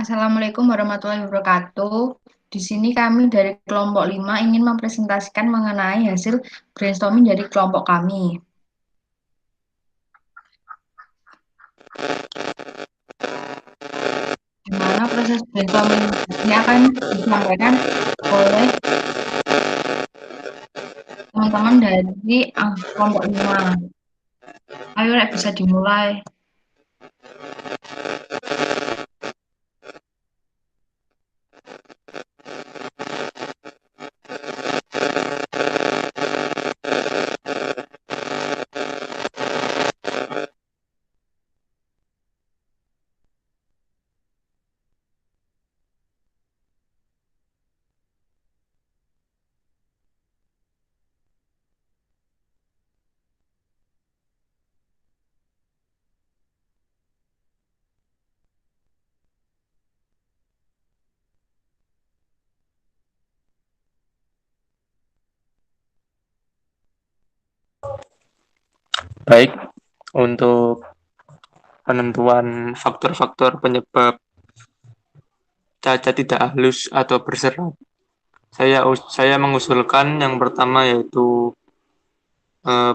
Assalamualaikum warahmatullahi wabarakatuh. Di sini kami dari kelompok 5 ingin mempresentasikan mengenai hasil brainstorming dari kelompok kami. Di mana proses brainstorming ini akan disampaikan oleh teman-teman dari kelompok 5. Ayo, Rek, bisa dimulai. Baik, untuk penentuan faktor-faktor penyebab cacat tidak halus atau berserat, saya mengusulkan yang pertama yaitu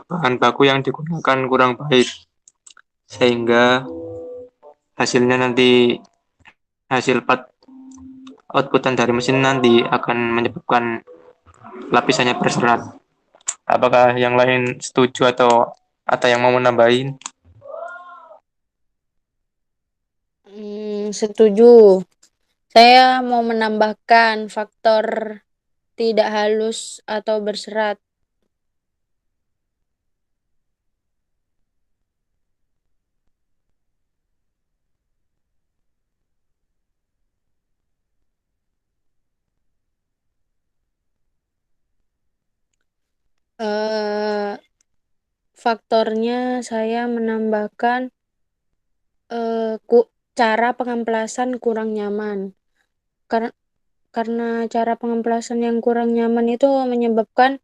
bahan baku yang digunakan kurang baik, sehingga hasilnya nanti hasil outputan dari mesin nanti akan menyebabkan lapisannya berserat. Apakah yang lain setuju atau ada yang mau menambahin? Setuju. Saya mau menambahkan faktor tidak halus atau berserat. Eh, Faktornya saya menambahkan cara pengamplasan kurang nyaman. Karena cara pengamplasan yang kurang nyaman itu menyebabkan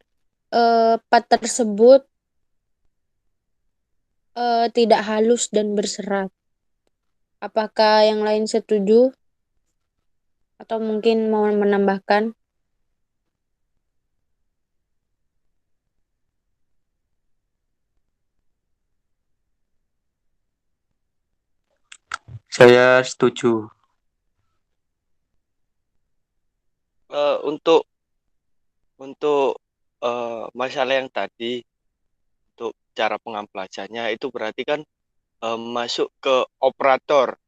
part tersebut tidak halus dan berserat. Apakah yang lain setuju atau mungkin mau menambahkan? Saya setuju. Untuk masalah yang tadi, untuk cara pengamplasannya itu berarti kan masuk ke operator.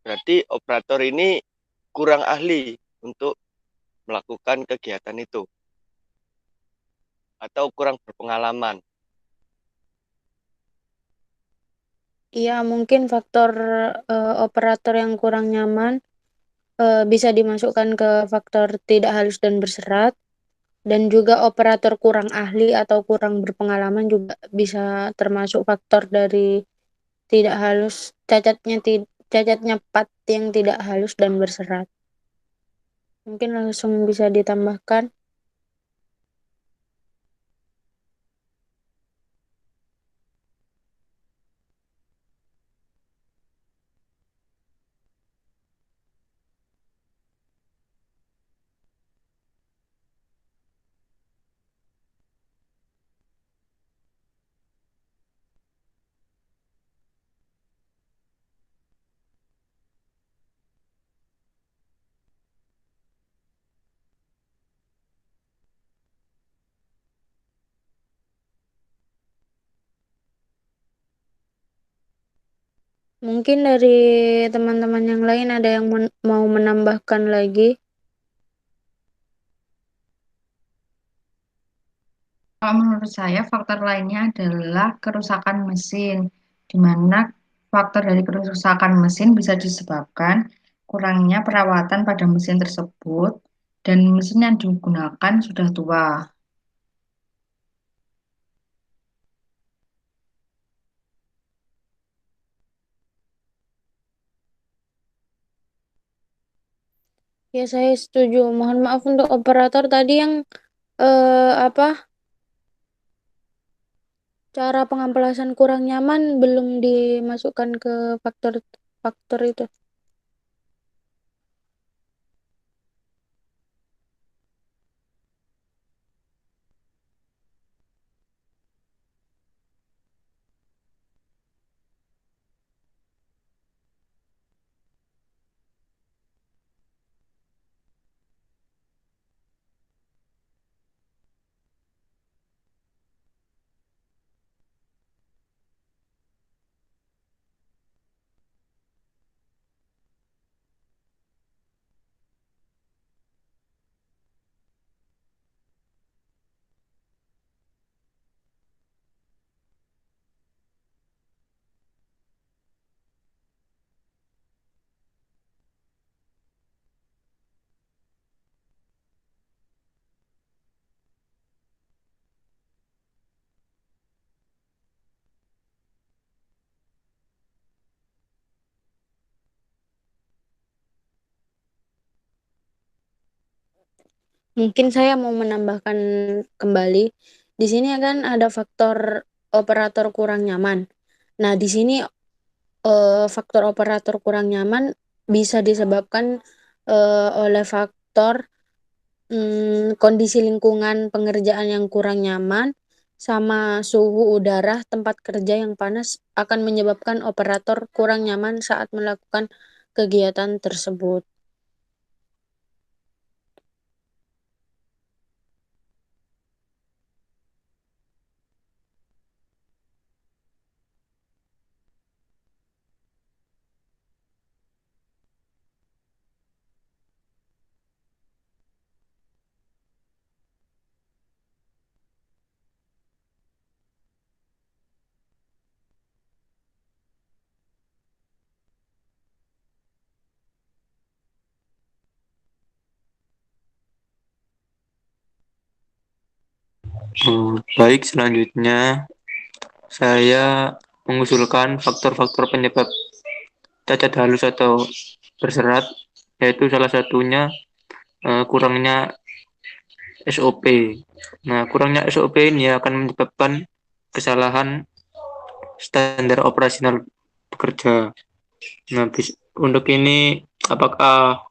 Berarti operator ini kurang ahli untuk melakukan kegiatan itu atau kurang berpengalaman. Iya, mungkin faktor operator yang kurang nyaman bisa dimasukkan ke faktor tidak halus dan berserat, dan juga operator kurang ahli atau kurang berpengalaman juga bisa termasuk faktor dari tidak halus, cacatnya part yang tidak halus dan berserat. Mungkin langsung bisa ditambahkan. Mungkin dari teman-teman yang lain ada yang mau menambahkan lagi. Kalau menurut saya, faktor lainnya adalah kerusakan mesin, di mana faktor dari kerusakan mesin bisa disebabkan kurangnya perawatan pada mesin tersebut, dan mesin yang digunakan sudah tua. Ya, saya setuju. Mohon maaf untuk operator tadi yang apa, cara pengamplasan kurang nyaman belum dimasukkan ke faktor faktor itu. Mungkin saya mau menambahkan kembali. Di sini kan ada faktor operator kurang nyaman. Nah, di sini faktor operator kurang nyaman bisa disebabkan oleh faktor kondisi lingkungan pengerjaan yang kurang nyaman sama suhu udara tempat kerja yang panas akan menyebabkan operator kurang nyaman saat melakukan kegiatan tersebut. Baik, selanjutnya saya mengusulkan faktor-faktor penyebab cacat halus atau berserat, yaitu salah satunya kurangnya SOP. Nah, kurangnya SOP ini akan menyebabkan kesalahan standar operasional bekerja. Nah, untuk ini apakah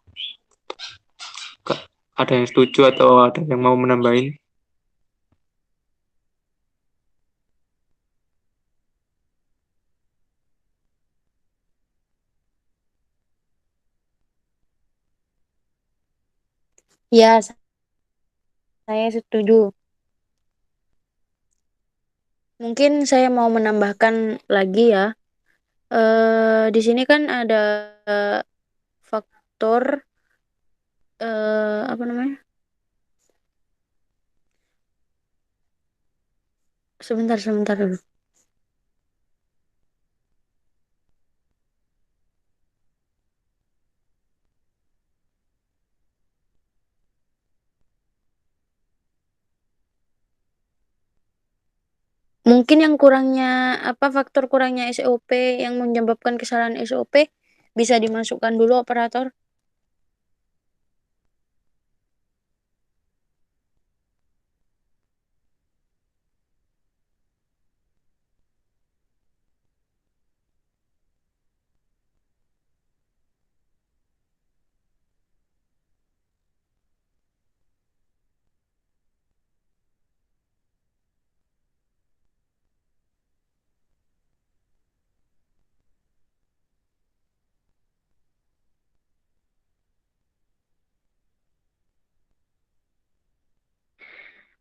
ada yang setuju atau ada yang mau menambahin? Ya, saya setuju. Mungkin saya mau menambahkan lagi ya. Di sini kan ada faktor apa namanya? Sebentar dulu. Mungkin yang kurangnya apa faktor kurangnya SOP yang menyebabkan kesalahan SOP bisa dimasukkan dulu operator.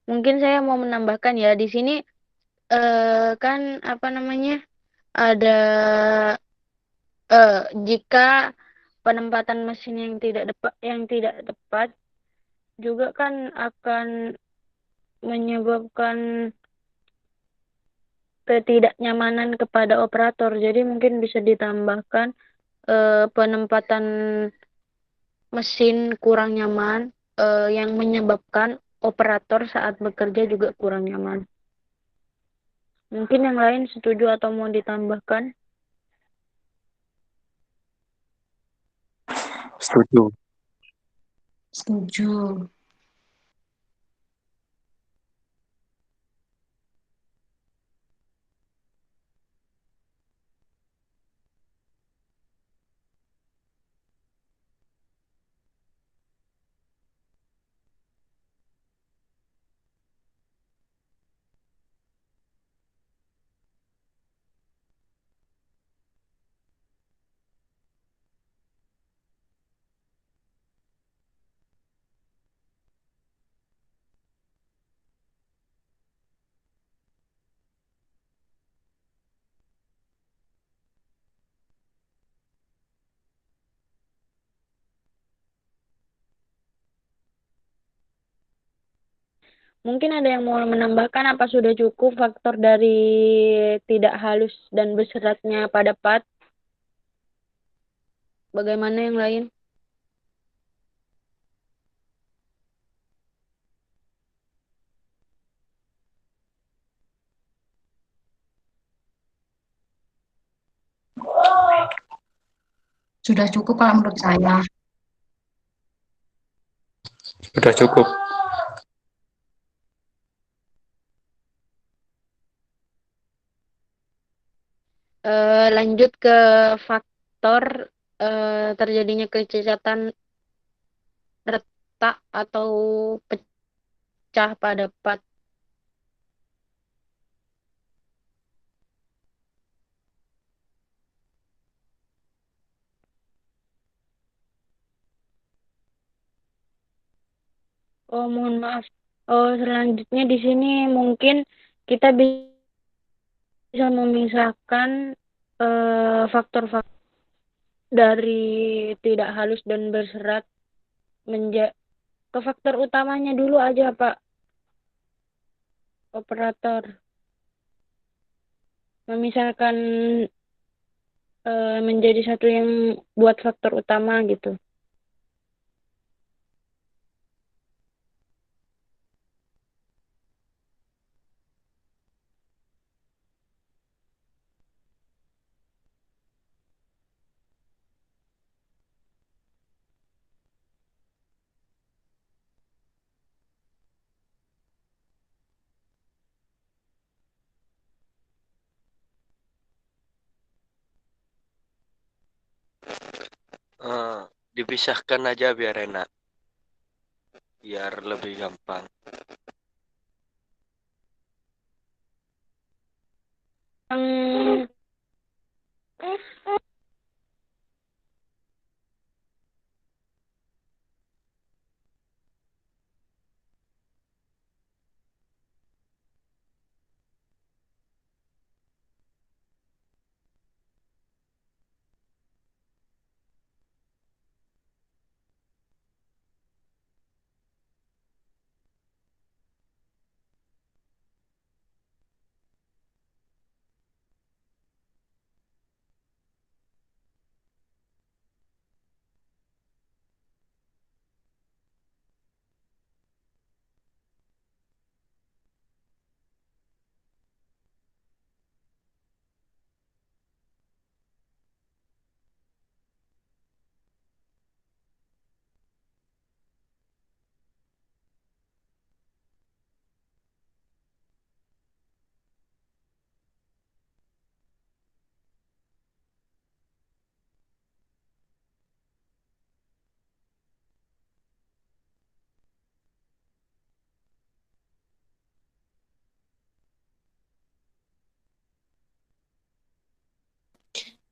Mungkin saya mau menambahkan ya di sini kan apa namanya ada jika penempatan mesin yang tidak tepat juga kan akan menyebabkan ketidaknyamanan kepada operator. Jadi mungkin bisa ditambahkan penempatan mesin kurang nyaman yang menyebabkan operator saat bekerja juga kurang nyaman. Mungkin yang lain setuju atau mau ditambahkan? Setuju. Setuju. Mungkin ada yang mau menambahkan apa sudah cukup faktor dari tidak halus dan berseratnya pada part? Bagaimana yang lain? Sudah cukup kalau menurut saya. Sudah cukup. Lanjut ke faktor terjadinya kecacatan retak atau pecah pada part. Oh, mohon maaf. Oh, selanjutnya di sini mungkin kita bisa memisahkan faktor-faktor dari tidak halus dan berserat ke faktor utamanya dulu aja, Pak Operator. Memisahkan menjadi satu yang buat faktor utama gitu. Eh, dipisahkan aja biar enak, biar lebih gampang. Yang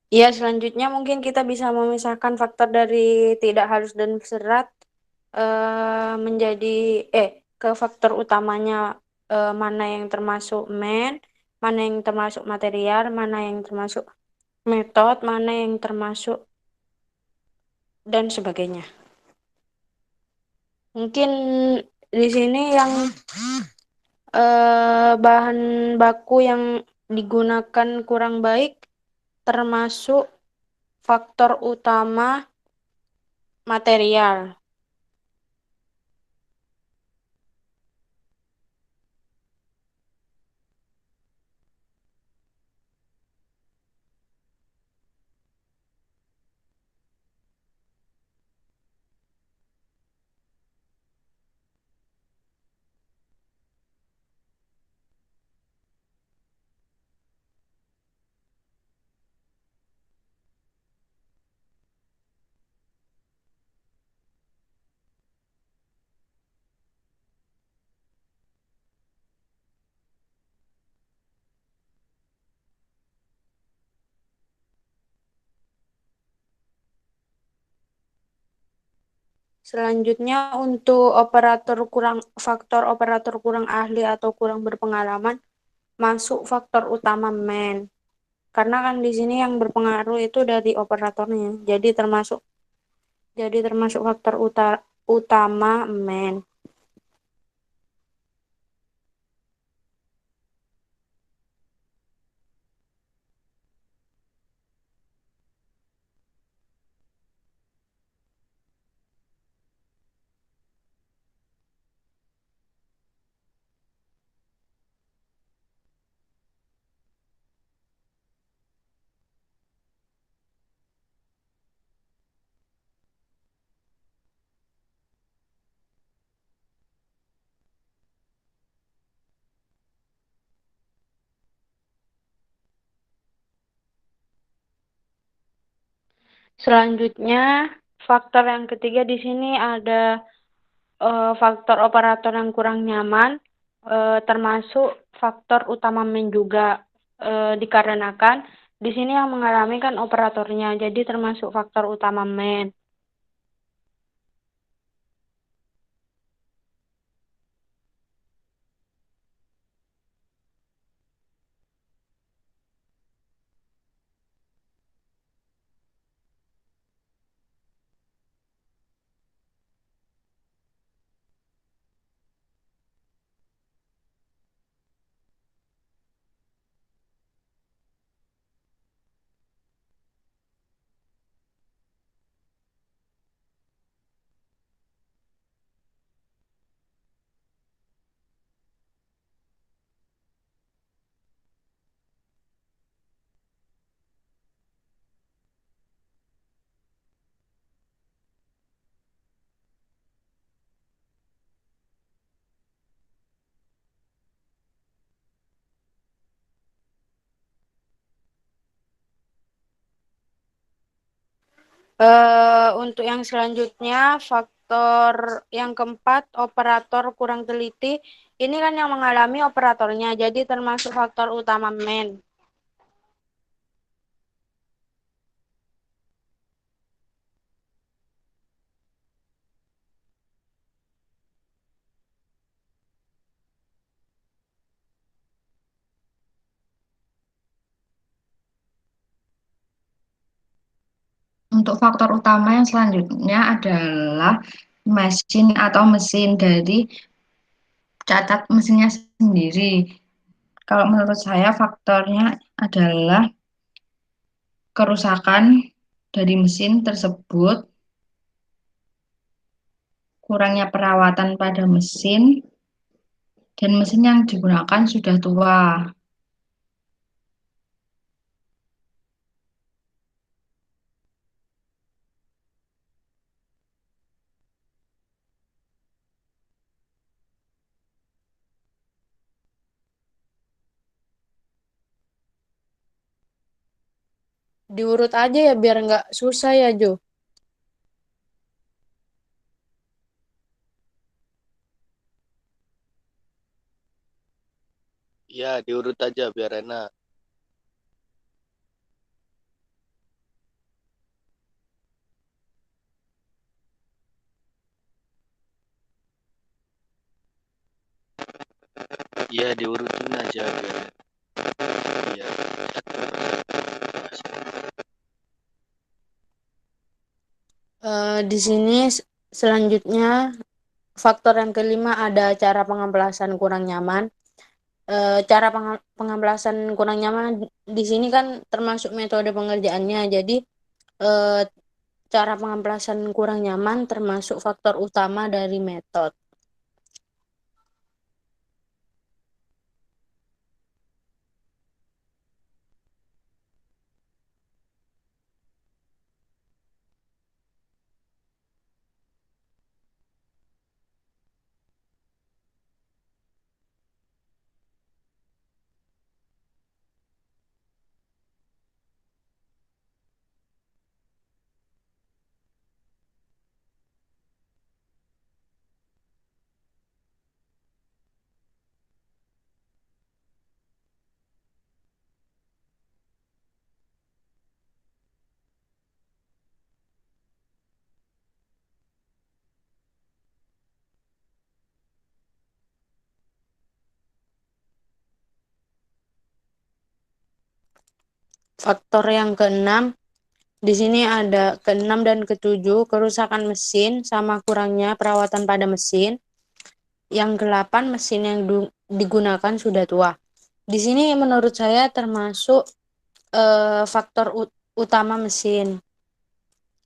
Ya, selanjutnya mungkin kita bisa memisahkan faktor dari tidak halus dan berserat menjadi ke faktor utamanya, mana yang termasuk mana yang termasuk material, mana yang termasuk metode, mana yang termasuk dan sebagainya. Mungkin di sini yang bahan baku yang digunakan kurang baik termasuk faktor utama material. Selanjutnya untuk faktor operator kurang ahli atau kurang berpengalaman masuk faktor utama man. Karena kan di sini yang berpengaruh itu dari operatornya. Jadi termasuk faktor utama man. Selanjutnya, faktor yang ketiga di sini ada faktor operator yang kurang nyaman, termasuk faktor utama main juga, dikarenakan di sini yang mengalami kan operatornya, jadi termasuk faktor utama main. Untuk yang selanjutnya, faktor yang keempat, operator kurang teliti. Ini kan yang mengalami operatornya, jadi termasuk faktor utama main. Untuk faktor utama yang selanjutnya adalah mesin atau mesin dari catat mesinnya sendiri. Kalau menurut saya faktornya adalah kerusakan dari mesin tersebut, kurangnya perawatan pada mesin, dan mesin yang digunakan sudah tua. Diurut aja ya biar nggak susah ya, Jo. Ya, diurut aja biar enak. Ya, diurutin aja biar Di sini selanjutnya faktor yang kelima ada cara pengampelasan kurang nyaman. Cara pengampelasan kurang nyaman di sini kan termasuk metode pengerjaannya. Jadi eh, cara pengampelasan kurang nyaman termasuk faktor utama dari metode. Faktor yang keenam, di sini ada keenam dan ketujuh, kerusakan mesin sama kurangnya perawatan pada mesin. Yang kedelapan, mesin yang digunakan sudah tua. Di sini menurut saya termasuk faktor utama mesin.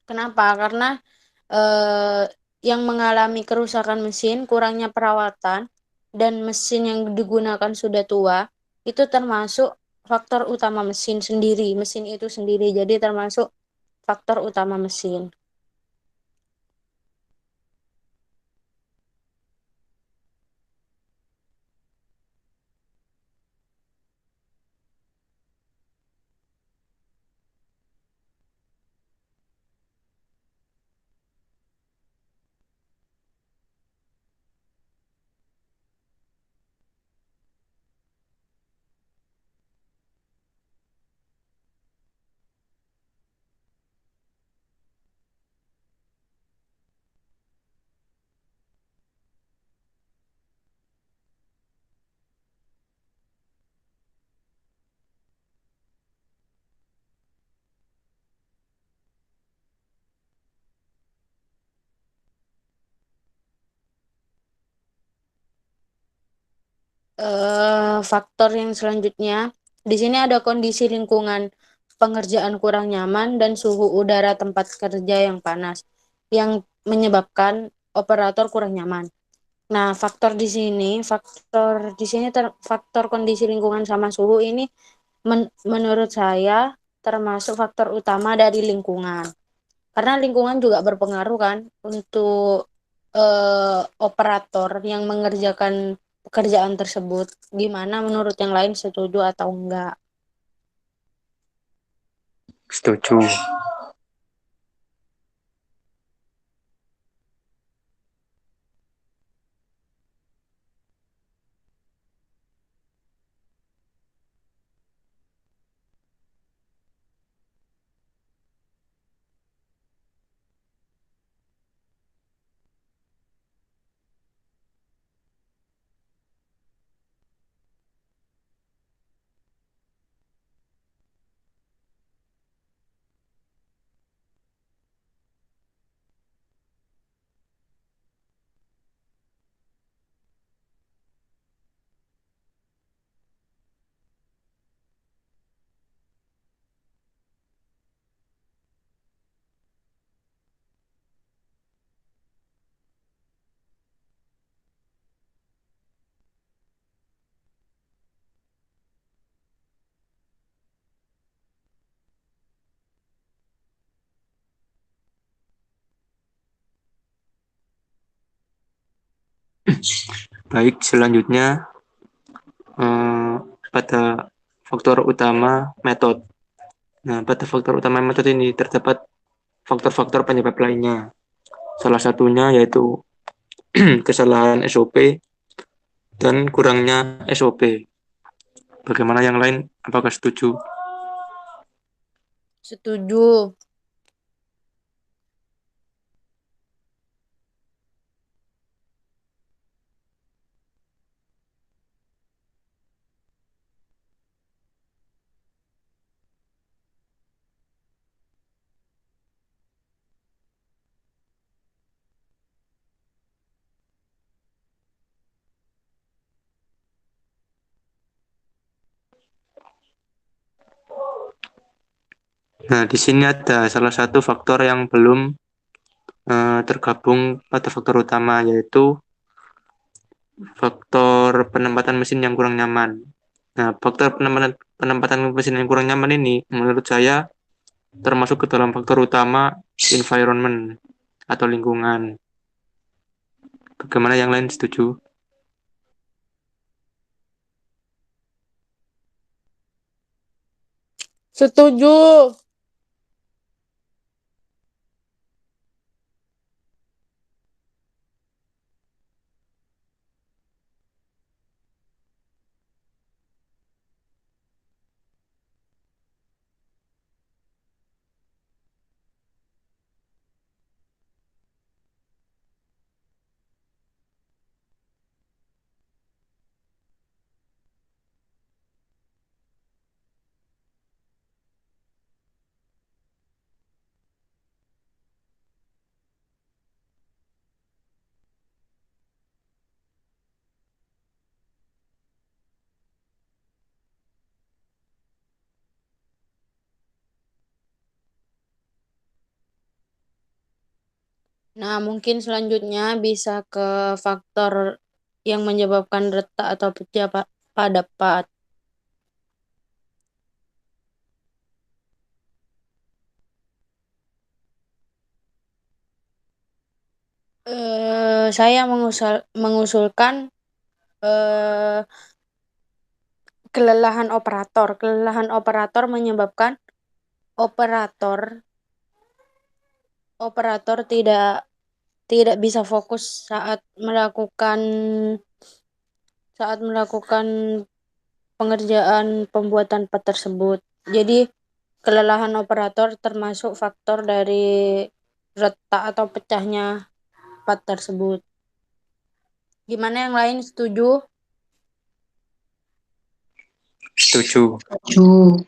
Kenapa? Karena eh, yang mengalami kerusakan mesin, kurangnya perawatan, dan mesin yang digunakan sudah tua, itu termasuk faktor utama mesin sendiri, mesin itu sendiri. Jadi termasuk faktor utama mesin. Faktor yang selanjutnya, di sini ada kondisi lingkungan pengerjaan kurang nyaman dan suhu udara tempat kerja yang panas yang menyebabkan operator kurang nyaman. Nah, faktor kondisi lingkungan sama suhu ini menurut saya termasuk faktor utama dari lingkungan. Karena lingkungan juga berpengaruh kan untuk operator yang mengerjakan pekerjaan tersebut. Gimana menurut yang lain, setuju atau enggak? Setuju. Baik, selanjutnya pada faktor utama metode. Nah, pada faktor utama metode ini terdapat faktor-faktor penyebab lainnya. Salah satunya yaitu kesalahan SOP dan kurangnya SOP. Bagaimana yang lain? Apakah setuju? Setuju. Nah, di sini ada salah satu faktor yang belum tergabung pada faktor utama, yaitu faktor penempatan mesin yang kurang nyaman. Nah, faktor penempatan mesin yang kurang nyaman ini menurut saya termasuk ke dalam faktor utama environment atau lingkungan. Bagaimana yang lain, setuju? Setuju. Nah, mungkin selanjutnya bisa ke faktor yang menyebabkan retak atau pecah pada part. Saya mengusulkan eh, kelelahan operator. Kelelahan operator menyebabkan operator operator tidak bisa fokus saat melakukan pengerjaan pembuatan part tersebut. Jadi kelelahan operator termasuk faktor dari retak atau pecahnya part tersebut. Gimana yang lain, setuju? Setuju. Setuju.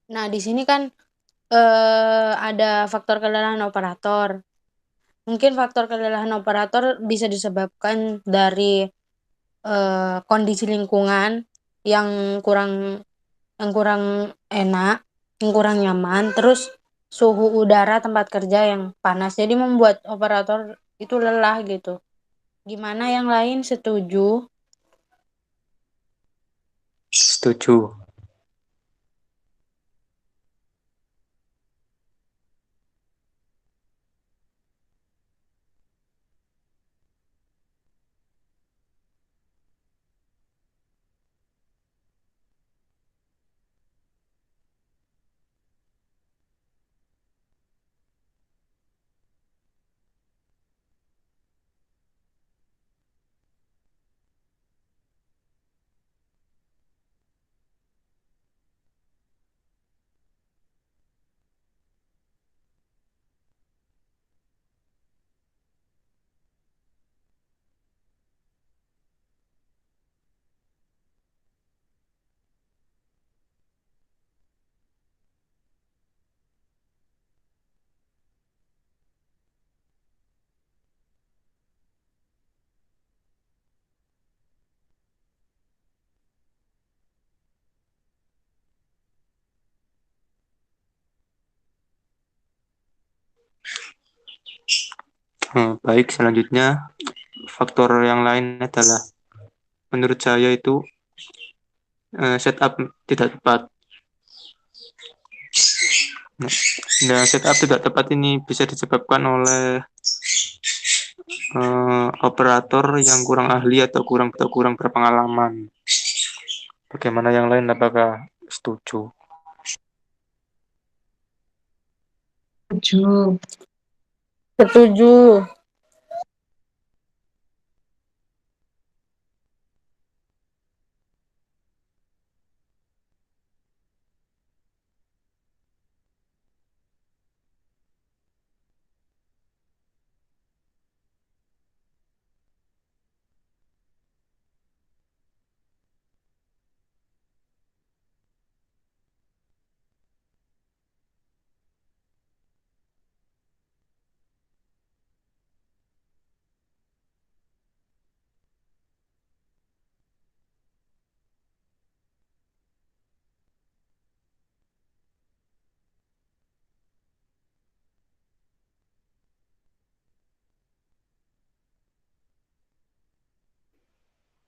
Nah, di sini kan ada faktor kelelahan operator. Mungkin faktor kelelahan operator bisa disebabkan dari kondisi lingkungan yang kurang kurang enak, yang kurang nyaman, terus suhu udara tempat kerja yang panas. Jadi membuat operator itu lelah gitu. Gimana yang lain setuju? Setuju. Baik, selanjutnya faktor yang lain adalah menurut saya itu setup tidak tepat. Nah, setup tidak tepat ini bisa disebabkan oleh operator yang kurang ahli atau kurang berpengalaman. Bagaimana yang lain? Apakah setuju? Setuju. Setuju.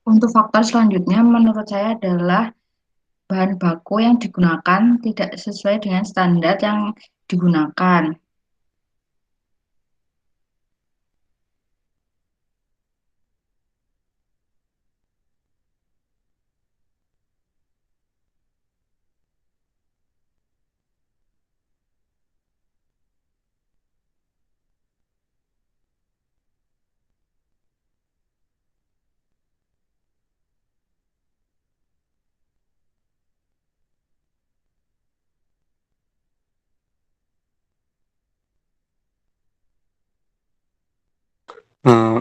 Untuk faktor selanjutnya menurut saya adalah bahan baku yang digunakan tidak sesuai dengan standar yang digunakan.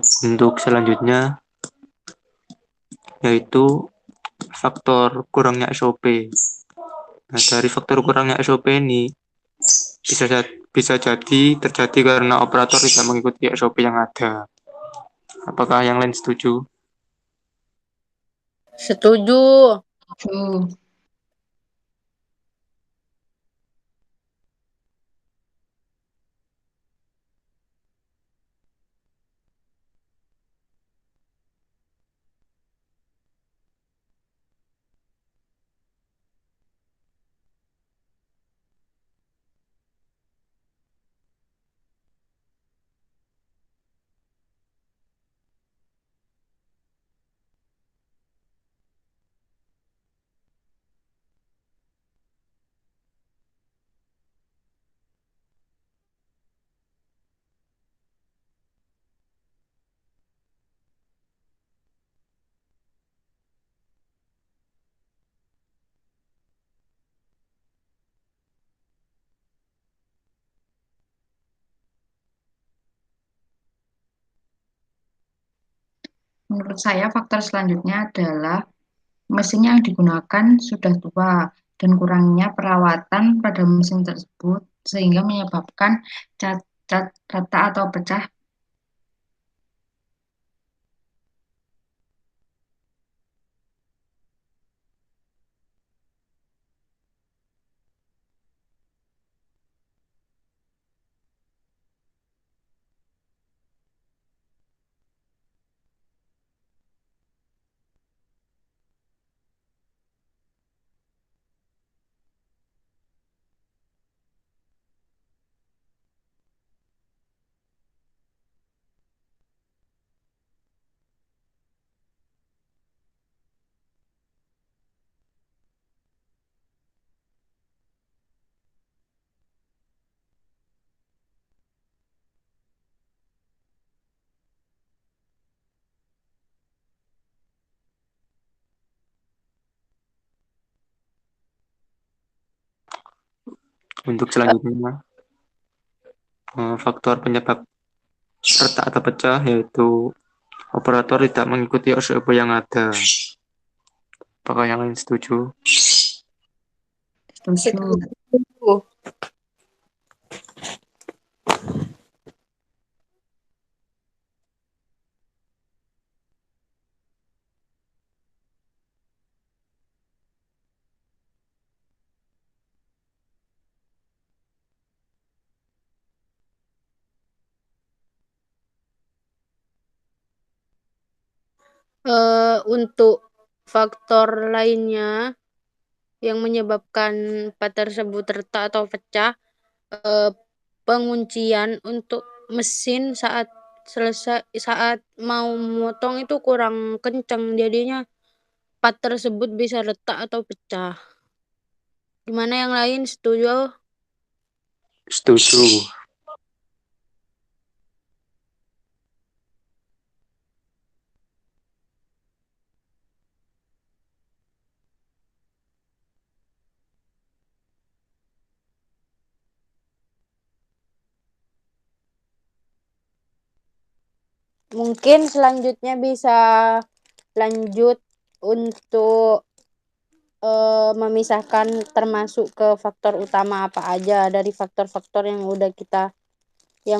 Untuk selanjutnya yaitu faktor kurangnya SOP. Nah, dari faktor kurangnya SOP ini bisa jadi terjadi karena operator tidak mengikuti SOP yang ada. Apakah yang lain setuju? Setuju. Setuju. Menurut saya faktor selanjutnya adalah mesin yang digunakan sudah tua dan kurangnya perawatan pada mesin tersebut sehingga menyebabkan cacat, retak atau pecah. Untuk selanjutnya, faktor penyebab retak atau pecah yaitu operator tidak mengikuti SOP yang ada. Apakah yang lain setuju? Setuju. Setuju. Untuk faktor lainnya yang menyebabkan part tersebut retak atau pecah, penguncian untuk mesin saat mau motong itu kurang kencang, jadinya part tersebut bisa retak atau pecah. Gimana yang lain, setuju? Setuju. Mungkin selanjutnya bisa lanjut untuk memisahkan termasuk ke faktor utama apa aja dari faktor-faktor yang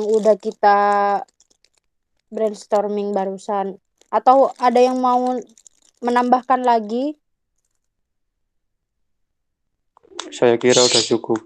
udah kita brainstorming barusan. Atau ada yang mau menambahkan lagi? Saya kira udah cukup.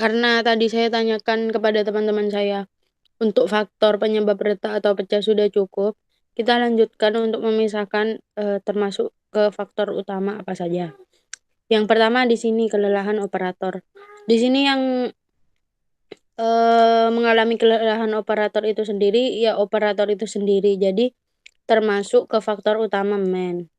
Karena tadi saya tanyakan kepada teman-teman saya, untuk faktor penyebab retak atau pecah sudah cukup, kita lanjutkan untuk memisahkan termasuk ke faktor utama apa saja. Yang pertama di sini kelelahan operator. Di sini yang mengalami kelelahan operator itu sendiri, ya operator itu sendiri. Jadi termasuk ke faktor utama man.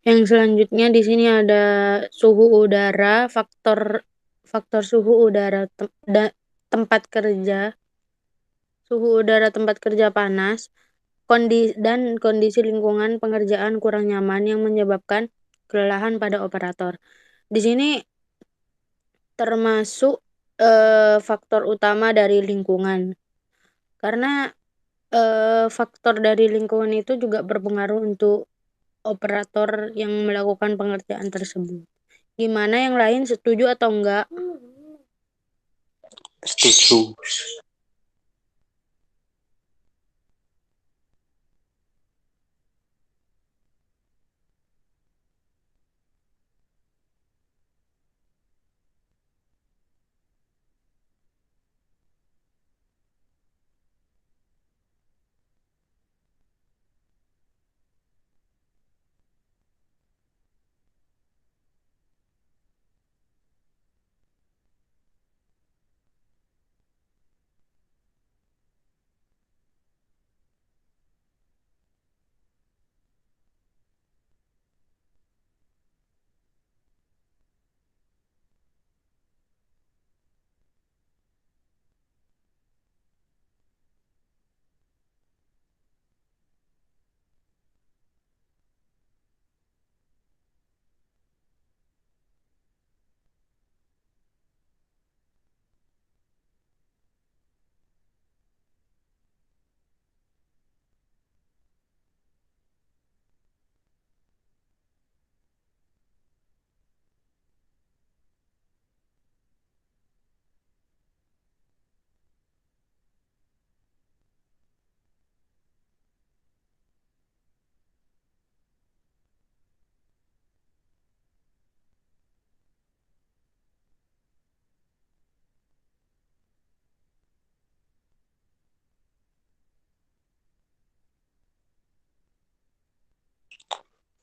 Yang selanjutnya di sini ada suhu udara, faktor suhu udara tempat kerja, suhu udara tempat kerja panas, dan kondisi lingkungan pengerjaan kurang nyaman yang menyebabkan kelelahan pada operator. Di sini termasuk faktor utama dari lingkungan. Karena faktor dari lingkungan itu juga berpengaruh untuk operator yang melakukan pengerjaan tersebut. Gimana yang lain, setuju atau enggak? Setuju.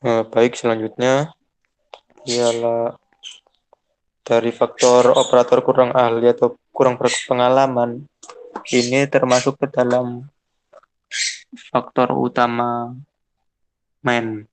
Baik, selanjutnya ialah dari faktor operator kurang ahli atau kurang berpengalaman. Ini termasuk ke dalam faktor utama main.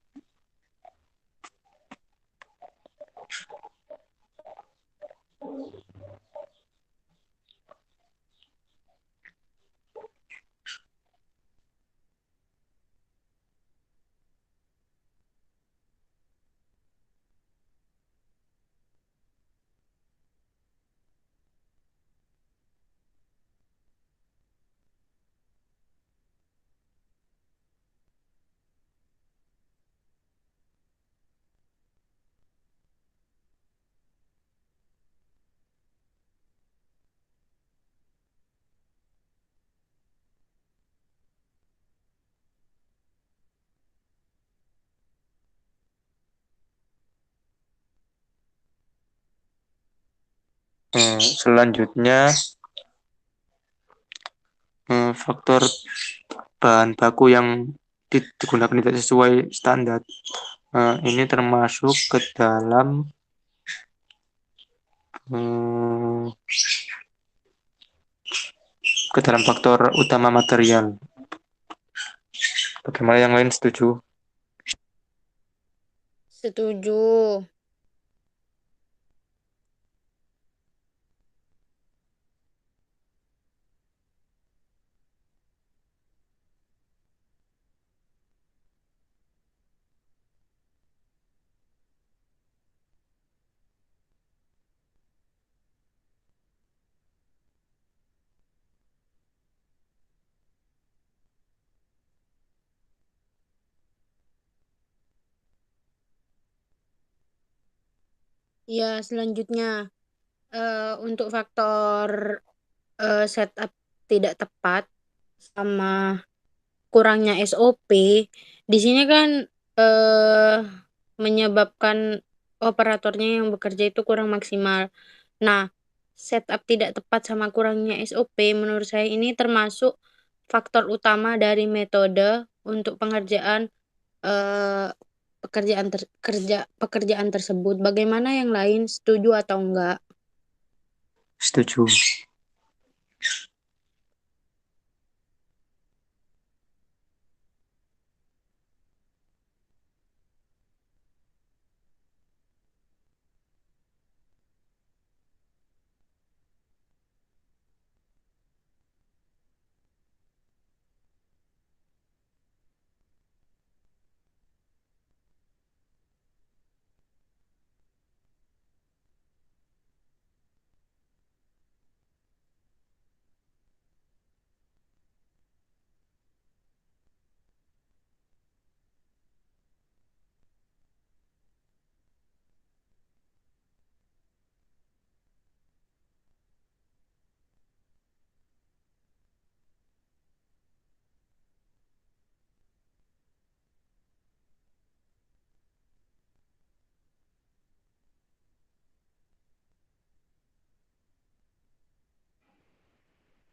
Selanjutnya faktor bahan baku yang digunakan tidak sesuai standar. Ini termasuk hmm, ke dalam faktor utama material. Bagaimana yang lain, setuju? Setuju. Ya, selanjutnya untuk faktor setup tidak tepat sama kurangnya SOP, di sini kan eh menyebabkan operatornya yang bekerja itu kurang maksimal. Nah, setup tidak tepat sama kurangnya SOP menurut saya ini termasuk faktor utama dari metode untuk pengerjaan eh pekerjaan tersebut. Bagaimana yang lain, setuju atau enggak? Setuju.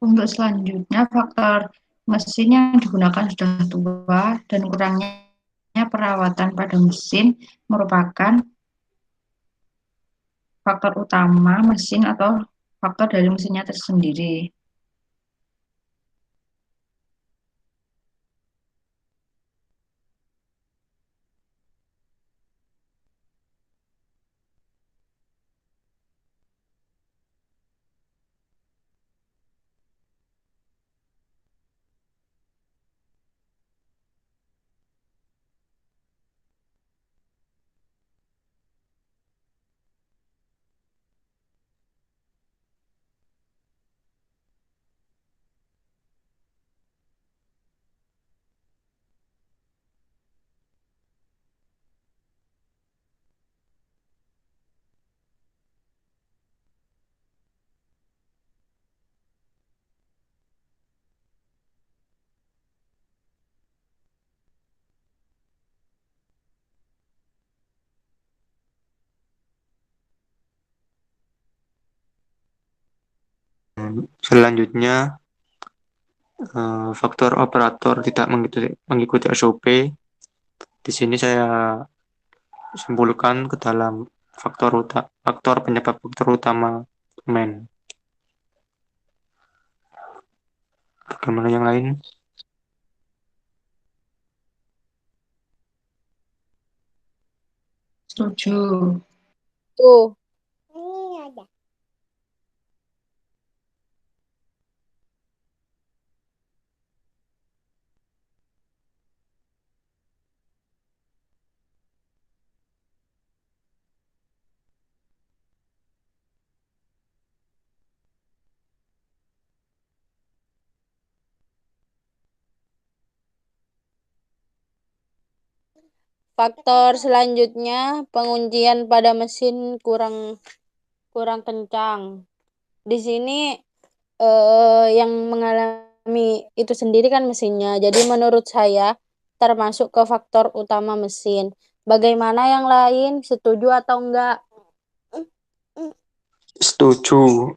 Untuk selanjutnya, faktor mesin yang digunakan sudah tua dan kurangnya perawatan pada mesin merupakan faktor utama mesin atau faktor dari mesinnya tersendiri. Selanjutnya, faktor operator tidak mengikuti SOP. Di sini saya simpulkan ke dalam faktor penyebab faktor utama men. Bagaimana yang lain? Setuju. Tuh. Faktor selanjutnya, penguncian pada mesin kurang kencang. Di sini yang mengalami itu sendiri kan mesinnya. Jadi menurut saya termasuk ke faktor utama mesin. Bagaimana yang lain? Setuju atau enggak? Setuju.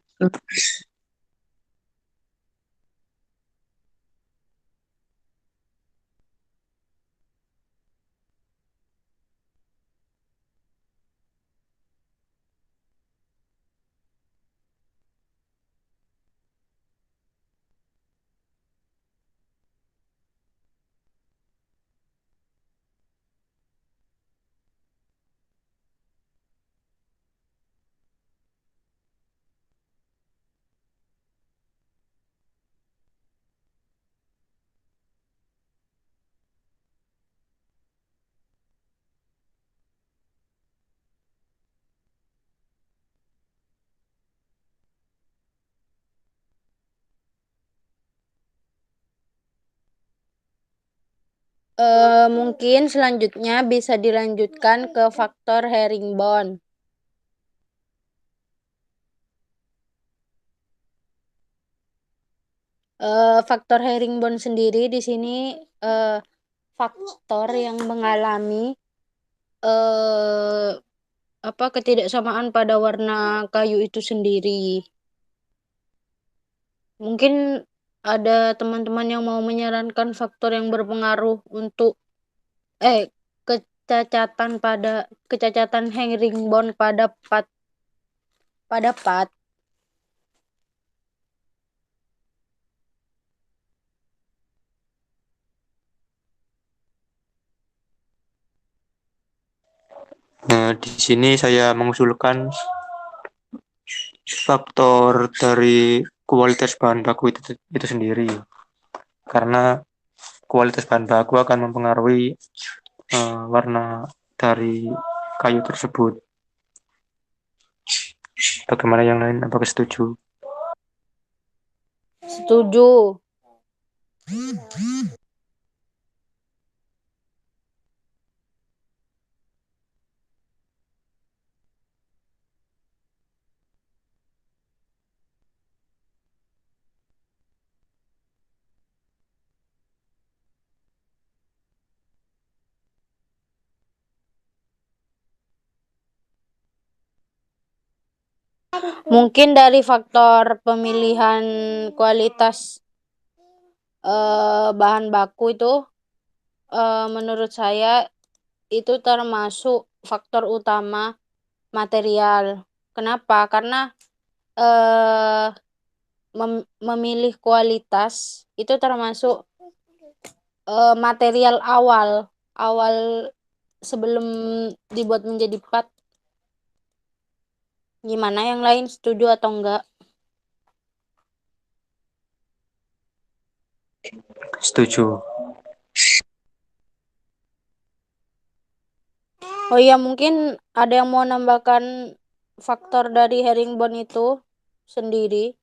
Mungkin selanjutnya bisa dilanjutkan ke faktor herringbone. Faktor herringbone sendiri di sini faktor yang mengalami ketidaksamaan pada warna kayu itu sendiri. Mungkin ada teman-teman yang mau menyarankan faktor yang berpengaruh untuk kecacatan herringbone pada part. Di sini saya mengusulkan faktor dari kualitas bahan baku itu sendiri, karena kualitas bahan baku akan mempengaruhi warna dari kayu tersebut. Bagaimana yang lain? Apakah setuju? Setuju. Mungkin dari faktor pemilihan kualitas bahan baku itu, menurut saya itu termasuk faktor utama material. Kenapa? Karena memilih kualitas itu termasuk material awal sebelum dibuat menjadi plat. Gimana yang lain, setuju atau enggak? Setuju. Oh iya, mungkin ada yang mau nambahkan faktor dari herringbone itu sendiri.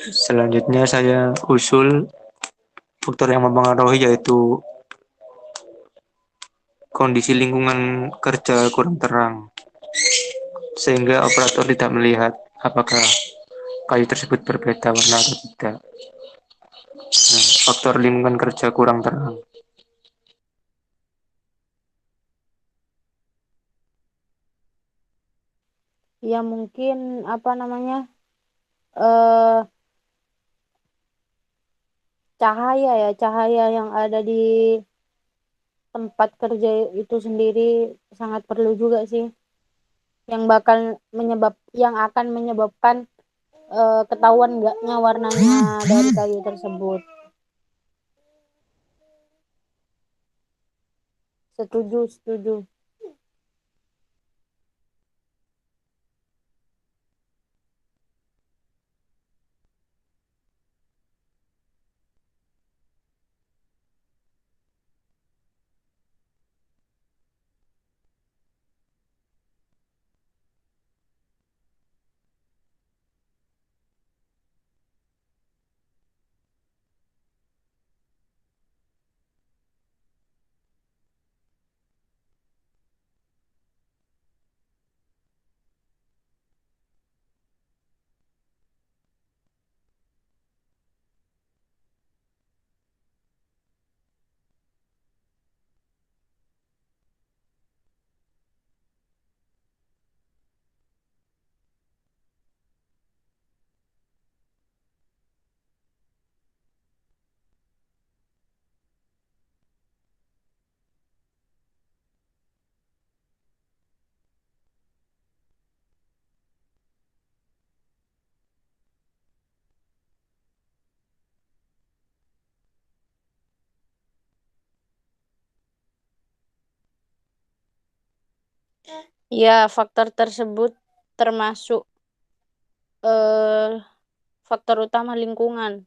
Selanjutnya saya usul faktor yang mempengaruhi yaitu kondisi lingkungan kerja kurang terang, sehingga operator tidak melihat apakah kayu tersebut berbeda warna atau tidak. Nah, faktor lingkungan kerja kurang terang. Ya mungkin apa namanya, eh cahaya yang ada di tempat kerja itu sendiri sangat perlu juga sih, yang akan menyebabkan ketahuan enggaknya warnanya dari kayu tersebut. Setuju. Ya, faktor tersebut termasuk faktor utama lingkungan.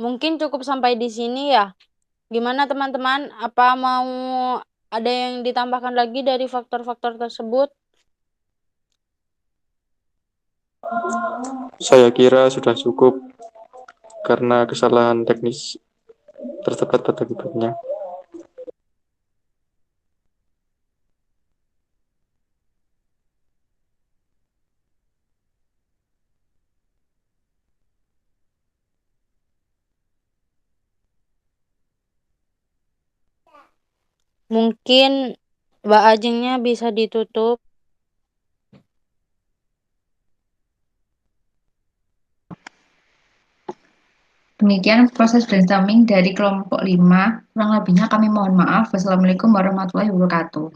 Mungkin cukup sampai di sini ya. Gimana teman-teman? Apa mau ada yang ditambahkan lagi dari faktor-faktor tersebut? Saya kira sudah cukup karena kesalahan teknis terdapat pada keyboardnya. Mungkin Mbak Ajengnya bisa ditutup. Demikian proses brainstorming dari kelompok 5. Kurang lebihnya kami mohon maaf. Wassalamualaikum warahmatullahi wabarakatuh.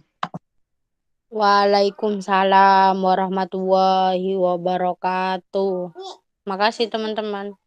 Waalaikumsalam warahmatullahi wabarakatuh. Makasih teman-teman.